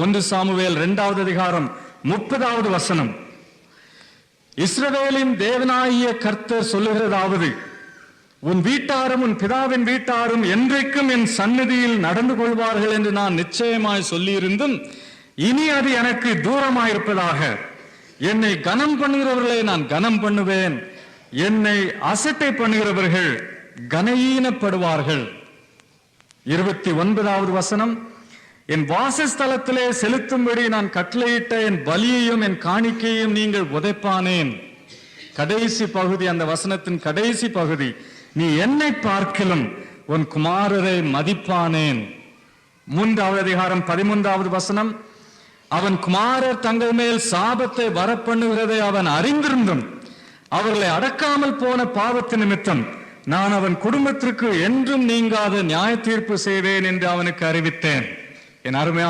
1 Samuel 2வது அதிகாரம் 30வது வசனம். இஸ்ரவேலின் தேவனாகிய கர்த்தர் சொல்லுகிறதாவது, உன் வீட்டாரும் உன் பிதாவின் வீட்டாரும் என்றைக்கும் என் சந்நிதியில் நடந்து கொள்வார்கள் என்று நான் நிச்சயமாய் சொல்லியிருந்தும் இனி அது எனக்கு தூரமாயிருப்பதாக. என்னை கனம் பண்ணுகிறவர்களை நான் கனம் பண்ணுவேன், என்னை அசட்டை பண்ணுகிறவர்கள் கனஈனப்படுவார்கள். 29வது வசனம். என் வாசஸ்தலத்திலே செலுத்தும்படி நான் கட்டளையிட்ட என் பலியையும் என் காணிக்கையும் நீங்கள் உதைப்பானேன். கடைசி பகுதி, அந்த வசனத்தின் கடைசி பகுதி, நீ என்னை பார்க்கிலும் உன் குமாரரை மதிப்பானேன். 3வது அதிகாரம் 13வது வசனம். அவன் குமாரர் தங்கள் மேல் சாபத்தை வரப்பண்ணுகிறதை அவன் அறிந்திருந்தும் அவர்களை அடக்காமல் போன பாவத்து நிமித்தம் நான் அவன் குடும்பத்திற்கு என்றும் நீங்காத நியாய தீர்ப்பு செய்வேன் என்று அவனுக்கு அறிவித்தேன். என் அருமையான